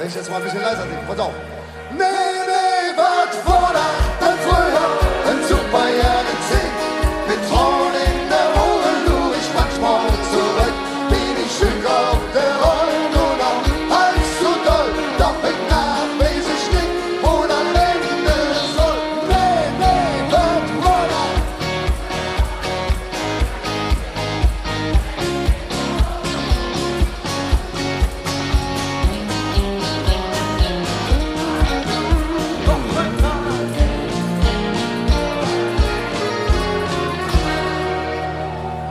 Wenn ich jetzt mal ein bisschen leiser singe, pass auf. Nee, wat vannacht en früher, een superjährige Zing. Mit Tränen in der Ohren luhr ich manchmal zurück. Bin ich Stück auf der Rolle, nur noch halb so doll. Doch ich nach weiß ich nicht, wo das Ende soll. Nee, wat vannacht.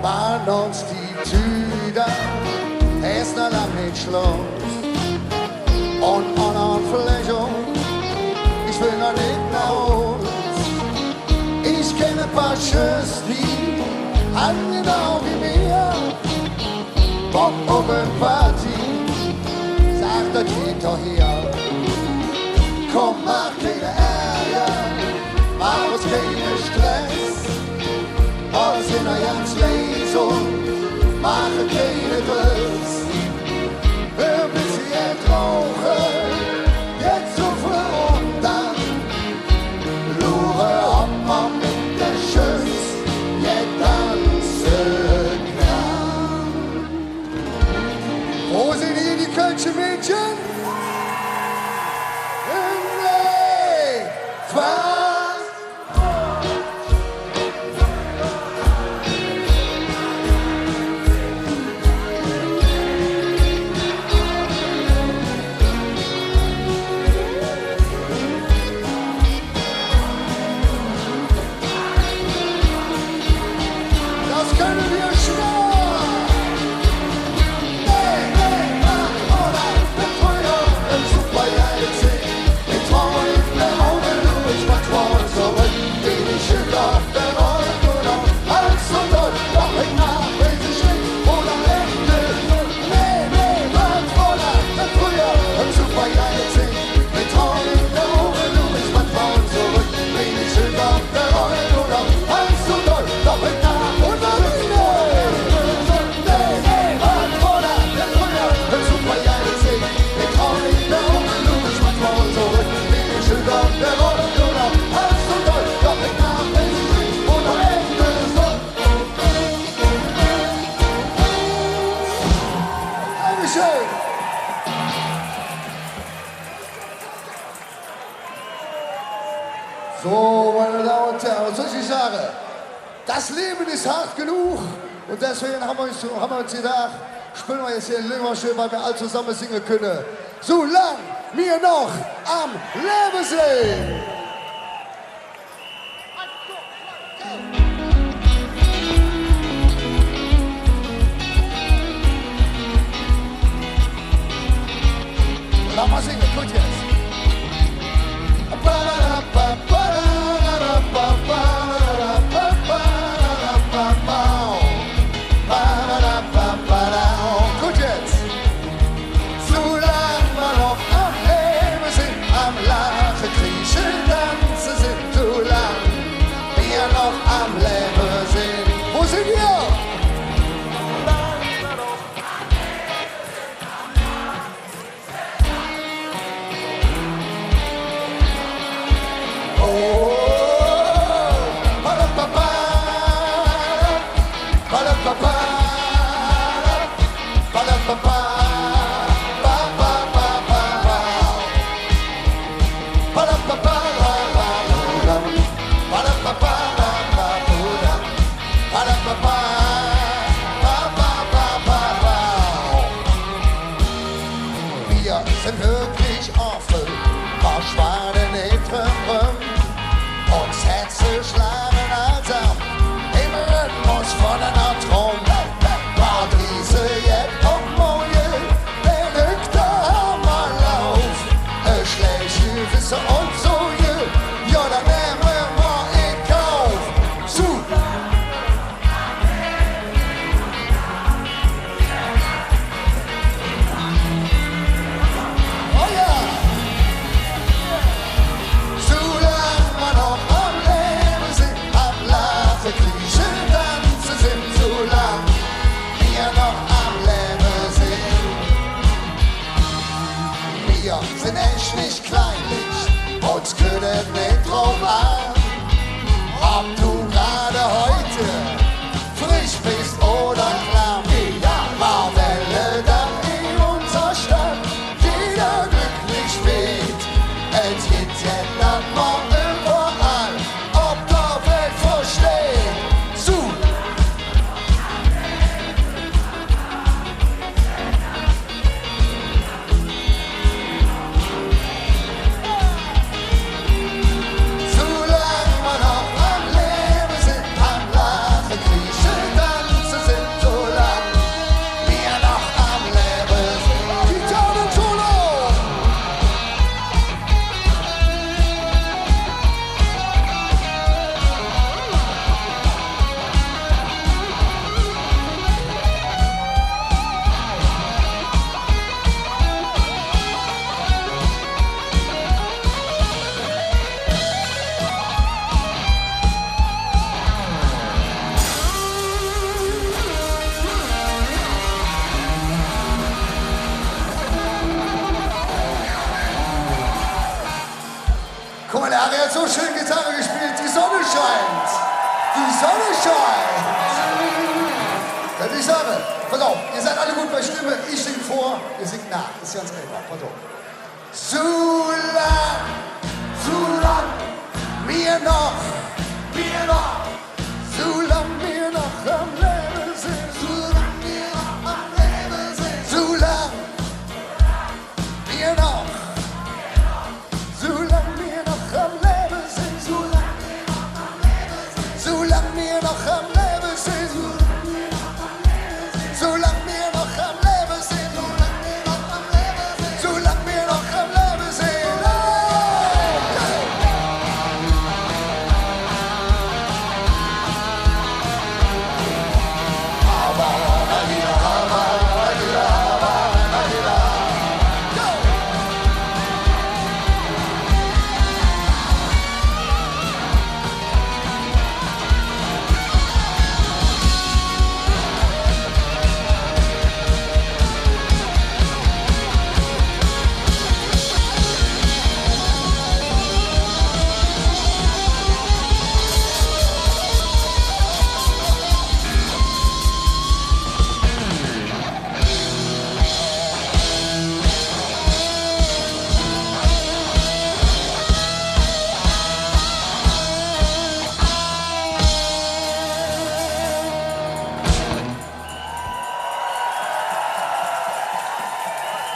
Waren uns die Tüder erst noch lang nicht Schluss. Und an Verlegung, ich will noch nicht nach Hause. Ich kenne ein paar Schüsse, die haben genau wie mir. Bock oben Party, sagt das geht doch hier. Komm, mach keine Ärger, mach uns keinen Stress. Alles in der ganz Lesung, mache keine Driss. Hör bis sie entrauchen, jetzt so früh und dann. Lure ob man mit der Schütz, jetzt tanzen kann. Wo sind hier die Kölsche Mädchen? Nee, was? So, meine Damen und Herren, was soll ich sagen? Das Leben ist hart genug und deswegen haben wir uns gedacht, spielen wir jetzt hier in Lüngerschön, weil wir alle zusammen singen können. Solange wir noch am Leben sind. Lass mal singen, gut jetzt. Gut jetzt. Solange wir noch am Leben sind, am Lachen, Kriechen, Tanzen sind, solange wir noch am Leben sind. Wo sind wir? mich nicht kleinlich, uns kümmert nicht drauf an, ob du gerade heute frisch bist oder klamm. War Welle dann in unserer Stadt, jeder glücklich spielt. Es gibt ja dann mal überall, ob der Welt versteht. So. Solange wir noch am Leben sind, am Lachen, Kriechen, Tanzen sind, solange wir noch am Leben sind. Gitarren-Solo! Guck mal, der Harry hat so schön Gitarre gespielt, die Sonne scheint. Die Sonne scheint. Das ist die Sache. Pass auf, ihr seid alle gut bei Stimme. Ich sing vor, ihr singt nach. Ist ganz einfach. Pass auf. Solang wir noch, solang wir noch am Leben sind, solang wir noch am Leben sind, solang wir noch. Solange wir noch am Leben sind, solange wir noch am Leben sind, solange wir noch am Leben sind, solange wir noch am Leben sind.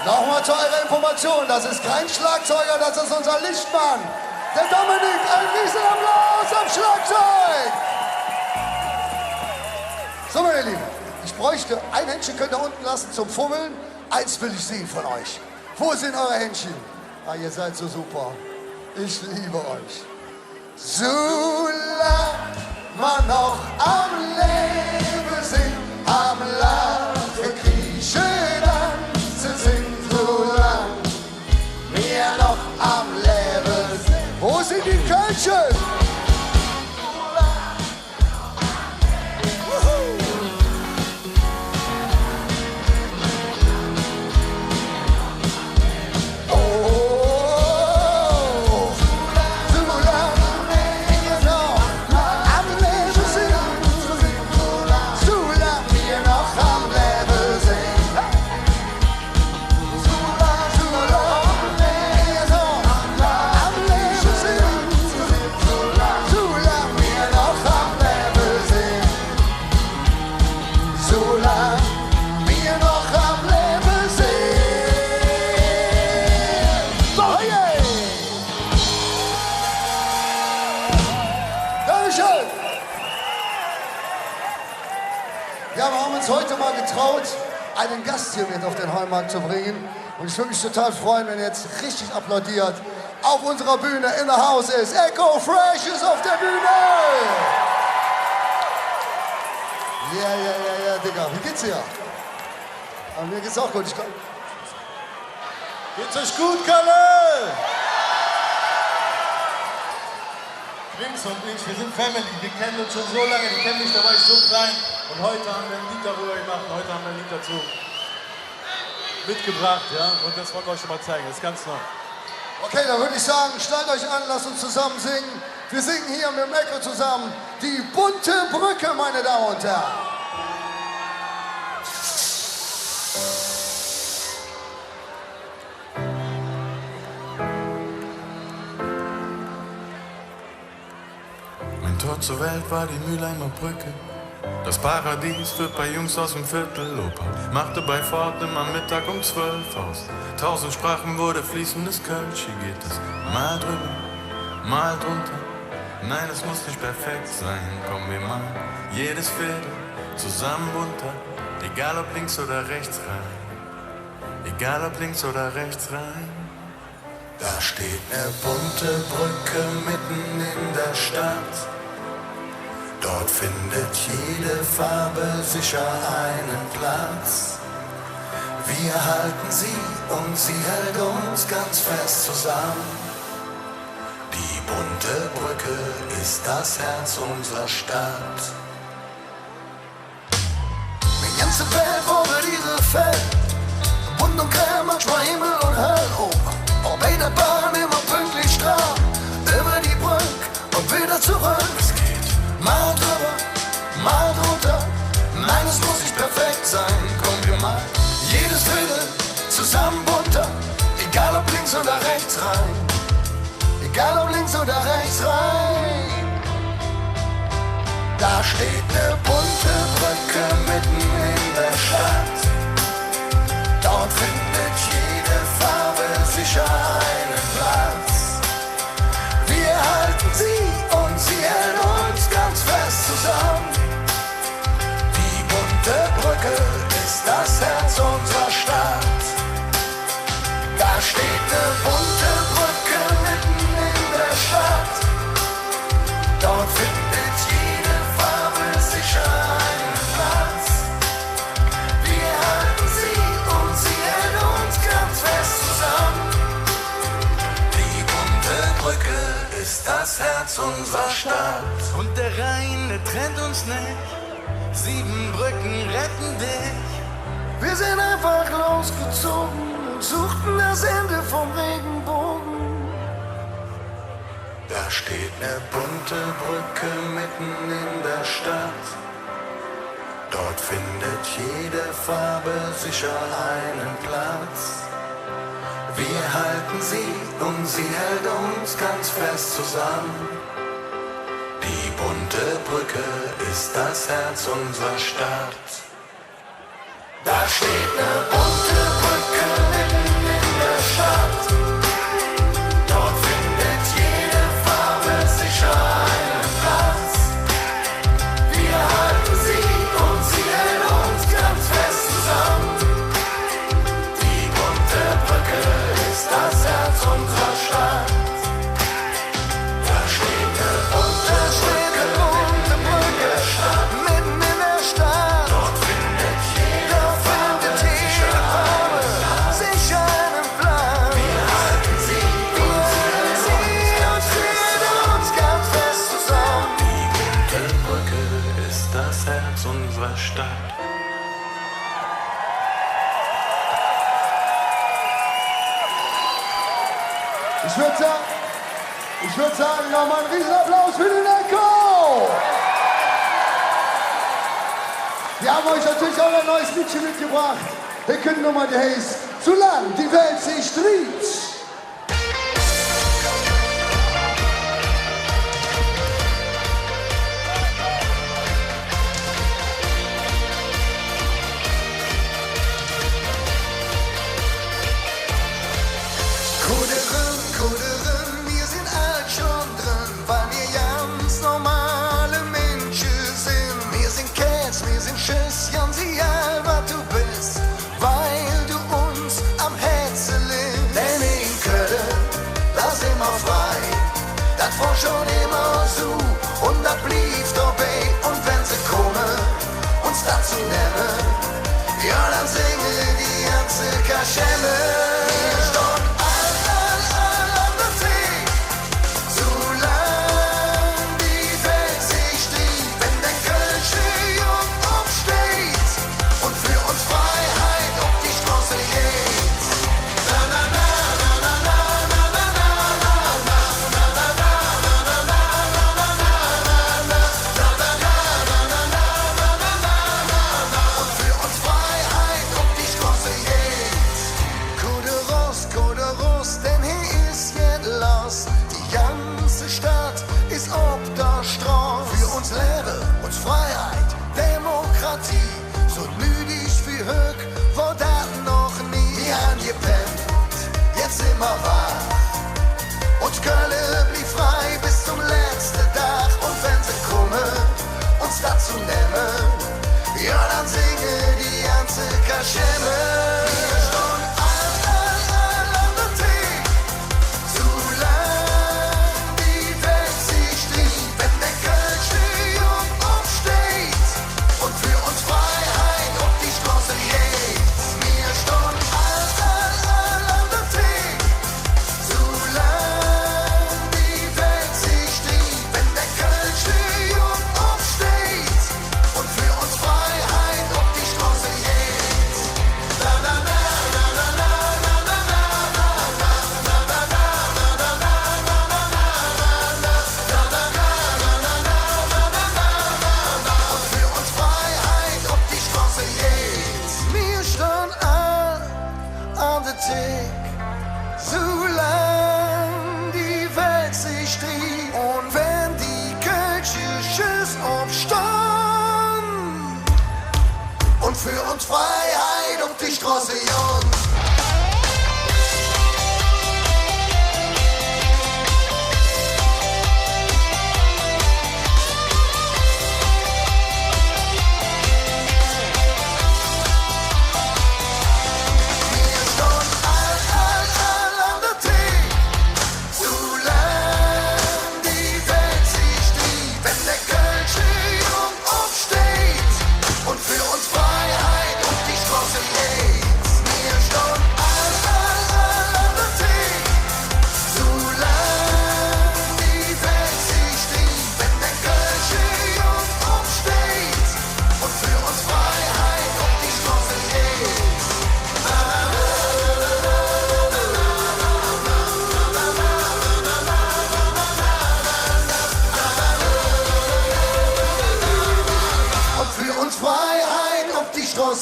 Nochmal zu eurer Information, das ist kein Schlagzeuger, das ist unser Lichtmann. Der Dominik, ein Riesenapplaus am Schlagzeug. So, meine Lieben, ich bräuchte ein Händchen, könnt ihr unten lassen zum Fummeln. Eins will ich sehen von euch. Wo sind eure Händchen? Ah, ihr seid so super. Ich liebe euch. Solange wir noch am Leben sind, am Lachen, Kriechen, Tanzen sind, solange wir noch am Leben sind. Wo sind die Kölschen? Ja, wir haben uns heute mal getraut, einen Gast hier mit auf den Heumarkt zu bringen. Und ich würde mich total freuen, wenn ihr jetzt richtig applaudiert. Auf unserer Bühne in der Haus ist Echo Fresh ist auf der Bühne. Ja, Digga. Wie geht's dir? Aber mir geht's auch gut. Geht's euch gut, Kalle? Vince und ich, wir sind Family, wir kennen uns schon so lange, die kennen mich, da war ich so klein. Und heute haben wir ein Lied darüber gemacht, heute haben wir ein Lied dazu mitgebracht, ja. Und das wollen wir euch schon mal zeigen, das ist ganz neu. Okay, dann würde ich sagen, schnallt euch an, lasst uns zusammen singen. Wir singen hier mit dem Echo zusammen die bunte Brücke, meine Damen und Herren. Mein Tor zur Welt war die Mülheimer Brücke. Das Paradies für paar Jungs aus dem Viertel. Opa machte bei Ford immer Mittag um 12 aus. 1000 Sprachen wurde fließendes Kölsch. Hier geht es mal drüber, mal drunter. Nein, es muss nicht perfekt sein. Kommen wir mal jedes Viertel zusammen runter. Egal ob links oder rechts rein. Egal ob links oder rechts rein. Da steht eine bunte Brücke mitten in der Stadt. Dort findet jede Farbe sicher einen Platz. Wir halten sie und sie hält uns ganz fest zusammen. Die bunte Brücke ist das Herz unserer Stadt. Die ganze Welt wurde diese Feld. Bunt und grell, manchmal Himmel und Hölle. Ob der Bahn immer pünktlich stramm. Über die Brücke und wieder zurück. Es geht Mal drüber, mal drunter. Nein, es muss nicht perfekt sein. Kommen wir mal jedes Viertel zusammen bunter. Egal ob links oder rechts rein. Egal ob links oder rechts rein. Da steht eine bunte Brücke mitten in der Stadt. Dort findet jede Farbe sicher einen Platz. Wir halten sie und sie hält uns ganz fest zusammen. Die bunte Brücke ist das Herz unserer Stadt. Da steht eine bunte Brücke mitten in der Stadt. Dort findet jede Farbe sicher einen Platz. Wir halten sie und sie hält uns ganz fest zusammen. Die bunte Brücke ist das Herz unserer Stadt. Und der Rhein, der trennt uns nicht. 7 Brücken retten dich. Wir sind einfach losgezogen und suchten das Ende vom Regenbogen. Da steht eine bunte Brücke mitten in der Stadt. Dort findet jede Farbe sicher einen Platz. Wir halten sie und sie hält uns ganz fest zusammen. Die bunte Brücke ist das Herz unserer Stadt. Da steht eine bunte Brücke mitten in der Stadt. Dort findet jede Farbe sicher einen Platz. Wir halten sie und sie hält uns ganz fest zusammen. Die bunte Brücke ist das Herz unserer Stadt. Da steht eine bunte Brücke mitten in der Stadt. Dort findet jede Farbe sicher einen Platz. Wir halten sie und sie hält uns ganz fest zusammen. Die bunte Brücke ist das Herz unserer Stadt. Ich würde sagen, nochmal einen Riesenapplaus für den Echo! Wir haben euch natürlich auch ein neues Liedchen mitgebracht. Wir können nochmal die heißt zu lang die Welt sich dreht. Kuderen, wir sind alt schon drin, weil wir ganz normale Menschen sind. Wir sind Cats, wir sind Schiss, ganz egal, was du bist, weil du uns am Herzen liegst. Denn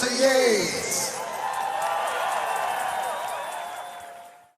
Tollste je.